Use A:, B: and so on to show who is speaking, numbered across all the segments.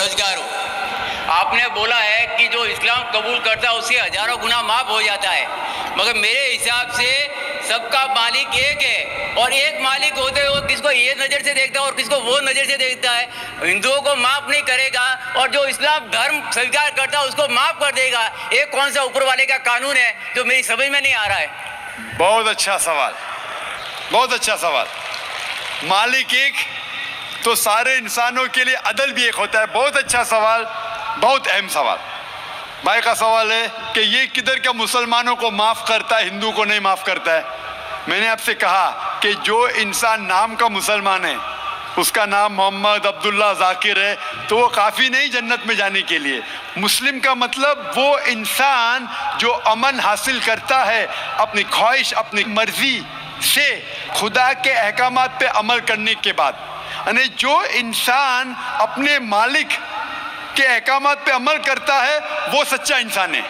A: बेरोजगार हूँ। आपने बोला है कि जो इस्लाम कबूल करता है उसके हजारों गुनाह माफ़ हो जाता है, मगर मेरे हिसाब से सबका मालिक एक है और एक मालिक होते हुए किसको ये नज़र से देखता है और किसको वो नज़र से देखता है। हिंदुओं को माफ़ नहीं करेगा और जो इस्लाम धर्म स्वीकार करता है उसको माफ़ कर देगा। ये कौन सा ऊपर वाले का कानून है जो मेरी समझ में नहीं आ रहा है।
B: बहुत अच्छा सवाल, बहुत अच्छा सवाल। मालिक एक तो सारे इंसानों के लिए अदल भी एक होता है। बहुत अच्छा सवाल, बहुत अहम सवाल। भाई का सवाल है कि ये किधर का मुसलमानों को माफ़ करता है, हिंदू को नहीं माफ़ करता है। मैंने आपसे कहा कि जो इंसान नाम का मुसलमान है, उसका नाम मोहम्मद अब्दुल्ला जाकिर है, तो वो काफ़ी नहीं जन्नत में जाने के लिए। मुस्लिम का मतलब वो इंसान जो अमन हासिल करता है अपनी ख्वाहिश, अपनी मर्जी से खुदा के अहकामात पे अमल करने के बाद। यानी जो इंसान अपने मालिक के अहकामात पे अमल करता है वो सच्चा इंसान है।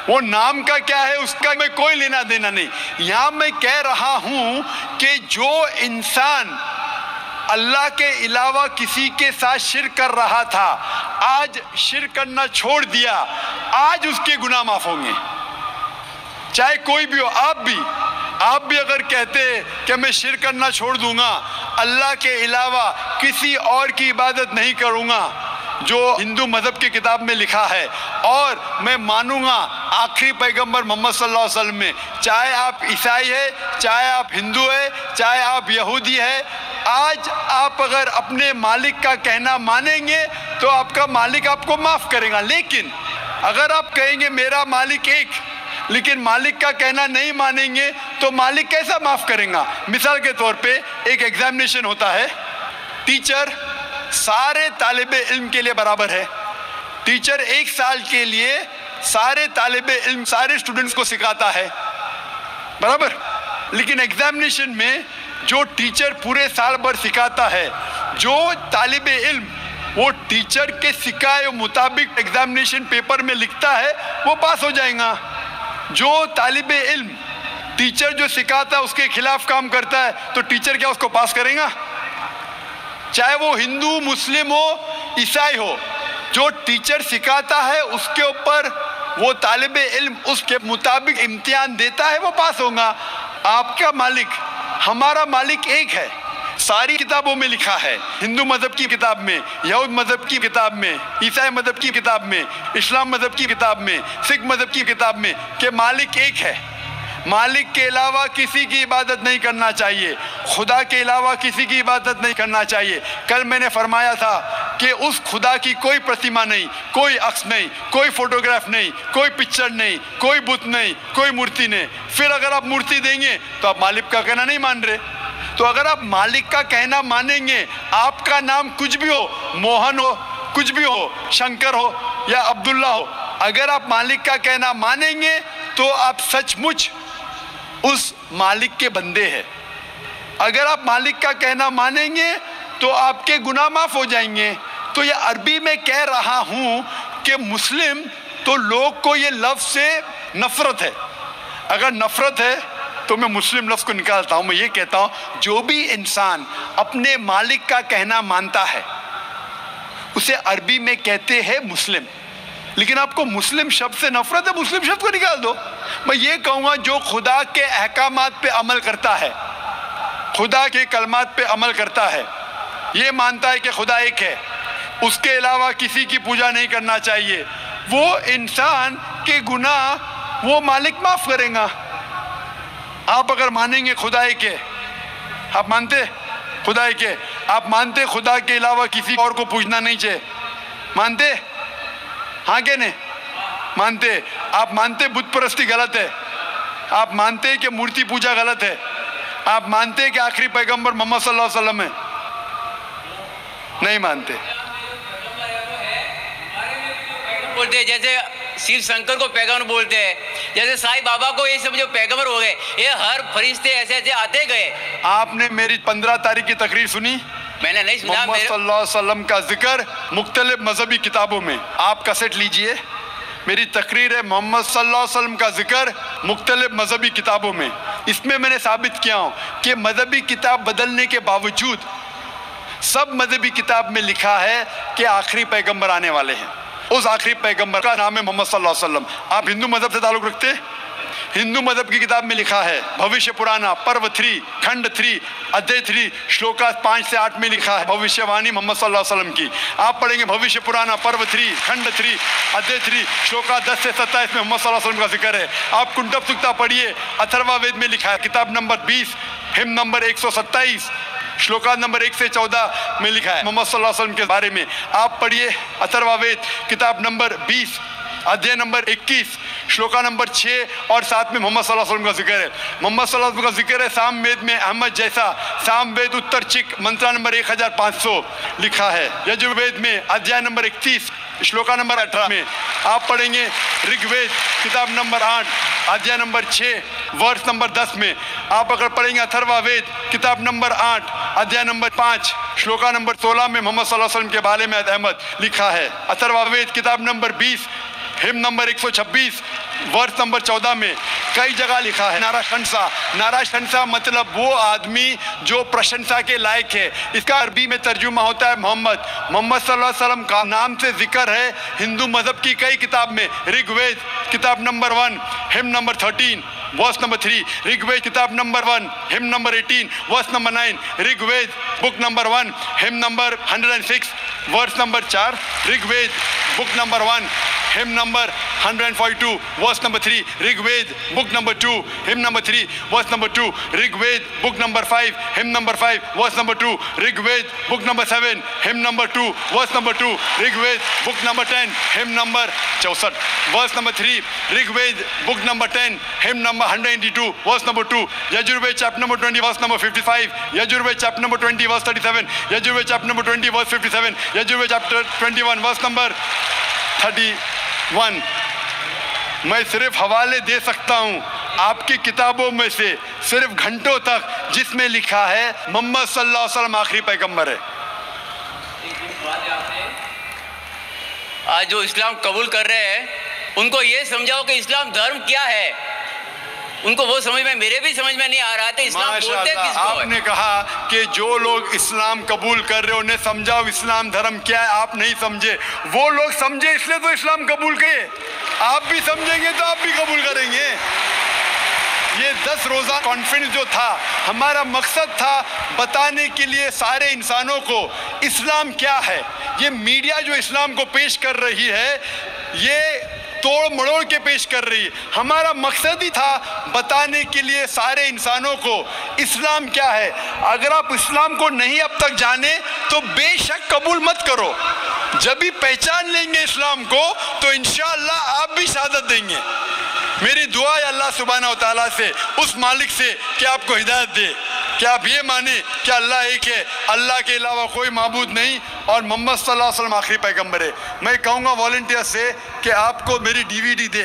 B: वो नाम का क्या है उसका मैं कोई लेना देना नहीं। यहाँ मैं कह रहा हूँ कि जो इंसान अल्लाह के अलावा किसी के साथ शिर्क कर रहा था, आज शिर्क करना छोड़ दिया, आज उसके गुनाह माफ़ होंगे। चाहे कोई भी हो, आप भी अगर कहते कि मैं शिर्क करना छोड़ दूंगा, अल्लाह के अलावा किसी और की इबादत नहीं करूंगा, जो हिंदू मज़हब की किताब में लिखा है, और मैं मानूंगा आखिरी पैगंबर मोहम्मद सल्लल्लाहु अलैहि वसल्लम में, चाहे आप ईसाई है, चाहे आप हिंदू है, चाहे आप यहूदी है, आज आप अगर अपने मालिक का कहना मानेंगे तो आपका मालिक आपको माफ़ करेगा। लेकिन अगर आप कहेंगे मेरा मालिक एक, लेकिन मालिक का कहना नहीं मानेंगे तो मालिक कैसा माफ़ करेगा। मिसाल के तौर पे एक एग्जामिनेशन होता है, टीचर सारे तालिबे इल्म के लिए बराबर है। टीचर एक साल के लिए सारे तालिबे इल्म, सारे स्टूडेंट्स को सिखाता है, बराबर। लेकिन एग्जामिनेशन में जो टीचर पूरे साल भर सिखाता है, जो तालिबे इल्म वो टीचर के सिखाए मुताबिक एग्जामिनेशन पेपर में लिखता है, वो पास हो जाएगा। जो तालिबे इल्म टीचर जो सिखाता है उसके खिलाफ काम करता है, तो टीचर क्या उसको पास करेगा? चाहे वो हिंदू, मुस्लिम हो, ईसाई हो, जो टीचर सिखाता है उसके ऊपर वो तालिबे इल्म उसके मुताबिक इम्तिहान देता है, वो पास होगा। आपका मालिक, हमारा मालिक एक है। सारी किताबों में लिखा है, हिंदू मज़हब की किताब में, यहूद मज़हब की किताब में, ईसाई मज़हब की किताब में, इस्लाम मज़हब की किताब में, सिख मज़हब की किताब में, कि मालिक एक है। मालिक के अलावा किसी की इबादत नहीं करना चाहिए, खुदा के अलावा किसी की इबादत नहीं करना चाहिए। कल मैंने फरमाया था कि उस खुदा की कोई प्रतिमा नहीं, कोई अक्स नहीं, कोई फोटोग्राफ नहीं, कोई पिक्चर नहीं, कोई बुत नहीं, कोई मूर्ति नहीं। फिर अगर आप मूर्ति देंगे तो आप मालिक का कहना नहीं मान रहे। तो अगर आप मालिक का कहना मानेंगे, आपका नाम कुछ भी हो, मोहन हो, कुछ भी हो, शंकर हो या अब्दुल्ला हो, अगर आप मालिक का कहना मानेंगे तो आप सचमुच उस मालिक के बंदे हैं। अगर आप मालिक का कहना मानेंगे तो आपके गुनाह माफ़ हो जाएंगे। तो ये अरबी में कह रहा हूँ कि मुस्लिम तो लोग को ये लफ्ज़ से नफ़रत है। अगर नफ़रत है तो मैं मुस्लिम लफ्ज़ को निकालता हूँ। मैं ये कहता हूँ जो भी इंसान अपने मालिक का कहना मानता है उसे अरबी में कहते हैं मुस्लिम। लेकिन आपको मुस्लिम शब्द से नफरत है, मुस्लिम शब्द को निकाल दो। मैं ये कहूँगा जो खुदा के अहकामात पे अमल करता है, खुदा के कलमात पे अमल करता है, ये मानता है कि खुदा एक है, उसके अलावा किसी की पूजा नहीं करना चाहिए, वो इंसान के गुनाह वो मालिक माफ़ करेगा। आप अगर मानेंगे खुदा एक है, आप मानते खुदा एक है, आप मानते खुदा के अलावा किसी और को पूजना नहीं चाहिए, मानते? हाँ क्या नहीं मानते? आप मानते बुत परस्ती गलत है, आप मानते कि मूर्ति पूजा गलत है, आप मानते कि आखिरी पैगंबर मोहम्मद सल्लल्लाहु अलैहि वसल्लम है? नहीं मानते।
A: बोलते हैं जैसे शिव शंकर को पैगंबर बोलते हैं, जैसे साईं बाबा को ये सब जो पैगंबर हो गए, ये हर फरिश्ते ऐसे ऐसे आते गए।
B: आपने मेरी 15 तारीख की तकरीर सुनी?
A: मैंने नहीं सुना।
B: मोहम्मद सल्लल्लाहु अलैहि वसल्लम का जिक्र मुख्तलिफ मजहबी किताबों में, आप कैसेट लीजिए, मेरी तकरीर है मोहम्मद सल्लल्लाहु अलैहि वसल्लम का जिक्र मुख्तलिफ मजहबी किताबों में। इसमें मैंने साबित किया हूँ कि मजहबी किताब बदलने के बावजूद सब मजहबी किताब में लिखा है कि आखिरी पैगंबर आने वाले हैं। उस आखिरी पैगंबर का नाम है मोहम्मद सल्लल्लाहु अलैहि वसल्लम। आप हिंदू मजहब से ताल्लुक रखते हैं? हिंदू मजहब की किताब में लिखा है, भविष्य पुराना पर्व 3 खंड 3 अध्याय 3 श्लोका 5 से 8 में लिखा है भविष्यवाणी मोहम्मद सल्लल्लाहु अलैहि वसल्लम की। आप पढ़ेंगे भविष्य पुराना पर्व 3 खंड 3 अध्याय 3 श्लोका 10 से 27 में मोहम्मद सल्लल्लाहु अलैहि वसल्लम का जिक्र है। आप कुंडब सुक्ता पढ़िए, अथर्वा वेद में लिखा है, किताब number 20 him number 127 shloka number 1 से 14 में लिखा है मोहम्मद सल्लल्लाहु अलैहि वसल्लम के बारे में। आप पढ़िए अथर्वा वेद किताब नंबर 20 अध्याय नंबर 21 श्लोका नंबर 6 और 7 में मोहम्मद सल्लल्लाहु अलैहि वसल्लम का जिक्र है। मोहम्मद सल्लल्लाहु अलैहि वसल्लम का जिक्र है साम वेद में अहमद जैसा, साम वेद उत्तर चिक मंत्रा नंबर 1500 लिखा है। यजुर्वेद में अध्याय नंबर 31 श्लोका नंबर 18 में। आप पढ़ेंगे ऋग्वेद किताब नंबर 8 अध्याय नंबर 6 वर्ष नंबर 10 में। आप अगर पढ़ेंगे अथर्वा वेद किताब नंबर 8 अध्याय नंबर 5 श्लोका नंबर 16 में मोहम्मद सल्लल्लाहु अलैहि वसल्लम के बारे में अहमद लिखा है। अथर्वा वेद किताब नंबर 20 हिम नंबर 126 वर्ष नंबर 14 में कई जगह लिखा है नाराशंसा। नाराशंसा मतलब वो आदमी जो प्रशंसा के लायक है। इसका अरबी में तर्जुमा होता है मोहम्मद। मोहम्मद सल्लल्लाहु अलैहि वसल्लम का नाम से जिक्र है हिंदू मजहब की कई किताब में। ऋग्वेद किताब number 1 hymn number 13 verse number 3, Rigveda किताब number 1 hymn number 18 verse number 9, Rigveda book number 1 hymn number 106 verse number 4, Rigveda book number 1 hymn number 142 verse number 3, Rigveda book number 2 hymn number 3 verse number 2, Rigveda book number 5 hymn number 5 verse number 2, Rigveda book number 7 hymn number 2 verse number 2, Rigveda book number 10 hymn number 64 verse number 3, Rigveda book number 10 hymn number 182 verse number 2, Yajurveda chapter number 20 verse number 55, Yajurveda chapter number 20 verse 37, Yajurveda chapter number 20 verse 57, Yajurveda chapter 21 verse number 31। मैं सिर्फ हवाले दे सकता हूँ आपकी किताबों में से सिर्फ घंटों तक जिसमें लिखा है मोहम्मद सल्लल्लाहु अलैहि वसल्लम आखिरी पैगंबर है।
A: आज जो इस्लाम कबूल कर रहे हैं उनको ये समझाओ कि इस्लाम धर्म क्या है। उनको वो समझ में, मेरे भी समझ में नहीं आ रहा था इस्लाम बोलते किसको है।
B: आपने कहा कि जो लोग इस्लाम कबूल कर रहे हो उन्हें समझाओ इस्लाम धर्म क्या है। आप नहीं समझे, वो लोग समझे इसलिए तो इस्लाम कबूल किए। आप भी समझेंगे तो आप भी कबूल करेंगे। ये 10 रोज़ा कॉन्फ्रेंस जो था, हमारा मकसद था बताने के लिए सारे इंसानों को इस्लाम क्या है। ये मीडिया जो इस्लाम को पेश कर रही है ये तोड़ मड़ोड़ के पेश कर रही है। हमारा मकसद ही था बताने के लिए सारे इंसानों को इस्लाम क्या है। अगर आप इस्लाम को नहीं अब तक जाने तो बेशक कबूल मत करो। जब भी पहचान लेंगे इस्लाम को तो इंशाअल्लाह आप भी शहादत देंगे। मेरी दुआ है अल्लाह सुब्हानहू व तआला से, उस मालिक से कि आपको हिदायत दे कि आप ये माने कि अल्लाह एक है, अल्लाह के अलावा कोई माबूद नहीं और मोहम्मद सल्लल्लाहु अलैहि वसल्लम आखिरी पैगंबर है। मैं कहूँगा वॉलंटियर से कि आपको मेरी DVD दे।